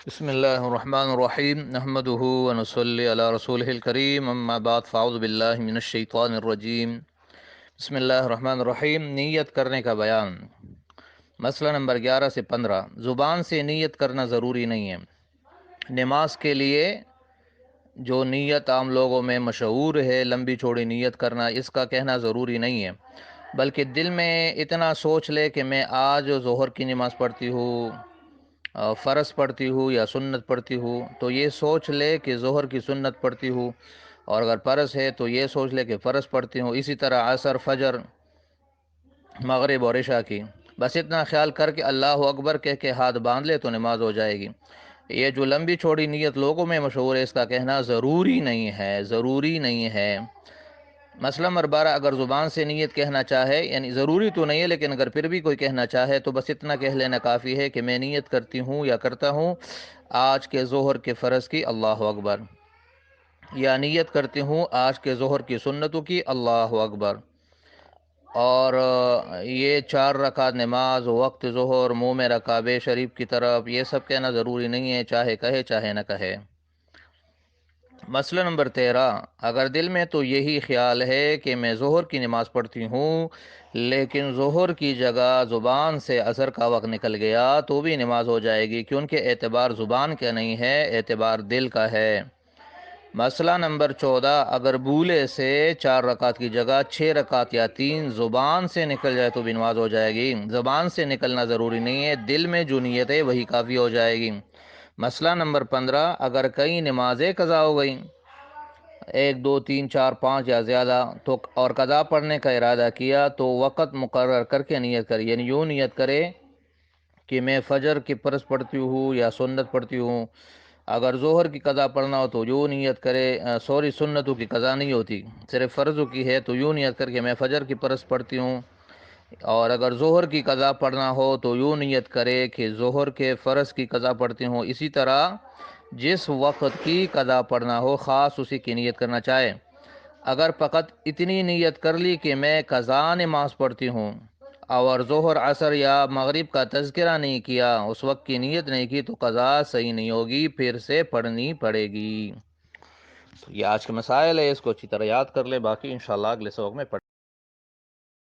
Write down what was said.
بسم اللہ الرحمن الرحیم نحمده ونصلی علی رسولہ الکریم اما بعد فاعوذ باللہ من الشیطان الرجیم بسم اللہ الرحمن الرحیم۔ نیت کرنے کا بیان۔ مسئلہ نمبر 11 سے 15۔ زبان سے نیت کرنا ضروری نہیں ہے۔ نماز کے لیے جو نیت عام لوگوں میں مشہور ہے لمبی چوڑی نیت کرنا، اس کا کہنا ضروری نہیں ہے، بلکہ دل میں اتنا سوچ لے کہ میں آج ظہر کی نماز پڑھتی ہوں، فرض پڑھتی ہوں یا سنت پڑھتی ہوں، تو یہ سوچ لے کہ ظہر کی سنت پڑھتی ہوں، اور اگر فرض ہے تو یہ سوچ لے کہ فرض پڑھتی ہوں، اسی طرح عصر، فجر، مغرب اور عشاء کی، بس اتنا خیال کر کے اللہ اکبر کہہ کے ہاتھ باندھ لے تو نماز ہو جائے گی۔ یہ جو لمبی چوڑی نیت لوگوں میں مشہور ہے، اس کا کہنا ضروری نہیں ہے، ضروری نہیں ہے۔ مسئلہ نمبر 12، اگر زبان سے نیت کہنا چاہے، یعنی ضروری تو نہیں ہے لیکن اگر پھر بھی کوئی کہنا چاہے تو بس اتنا کہہ لینا کافی ہے کہ میں نیت کرتی ہوں یا کرتا ہوں آج کے ظہر کے فرض کی، اللہ اکبر، یا نیت کرتی ہوں آج کے ظہر کی سنتوں کی، اللہ اکبر، اور یہ 4 رکعت نماز وقت ظہر، منہ میں کعبہ شریف کی طرف، یہ سب کہنا ضروری نہیں ہے، چاہے کہے چاہے نہ کہے۔ مسئلہ نمبر 13، اگر دل میں تو یہی خیال ہے کہ میں ظہر کی نماز پڑھتی ہوں لیکن ظہر کی جگہ زبان سے عصر کا وقت نکل گیا تو بھی نماز ہو جائے گی، کیونکہ اعتبار زبان کا نہیں ہے، اعتبار دل کا ہے۔ مسئلہ نمبر 14، اگر بھولے سے 4 رکعت کی جگہ 6 رکعت یا 3 زبان سے نکل جائے تو بھی نماز ہو جائے گی۔ زبان سے نکلنا ضروری نہیں ہے، دل میں جو نیت ہے وہی کافی ہو جائے گی۔ مسئلہ نمبر 15، اگر کئی نمازیں قضا ہو گئیں، 1 2 3 4 5 یا زیادہ، تو اور قضا پڑھنے کا ارادہ کیا تو وقت مقرر کر کے نیت کرے، یعنی یوں نیت کرے کہ میں فجر کی فرض پڑھتی ہوں یا سنت پڑھتی ہوں۔ اگر ظہر کی قضا پڑھنا ہو تو یوں نیت کرے، سنتوں کی قضا نہیں ہوتی، صرف فرضوں کی ہے، تو یوں نیت کر کے میں فجر کی فرض پڑھتی ہوں۔ اور اگر ظہر کی قضا پڑھنا ہو تو یوں نیت کرے کہ ظہر کے فرض کی قضا پڑھتی ہوں۔ اسی طرح جس وقت کی قضا پڑھنا ہو خاص اسی کی نیت کرنا چاہے۔ اگر فقط اتنی نیت کر لی کہ میں قضا نماز پڑھتی ہوں اور ظہر، عصر یا مغرب کا تذکرہ نہیں کیا، اس وقت کی نیت نہیں کی، تو قضا صحیح نہیں ہوگی، پھر سے پڑھنی پڑے گی۔ تو یہ آج کے مسائل ہے، اس کو اچھی طرح یاد کر لے، باقی انشاءاللہ اگلے سبق میں پڑھ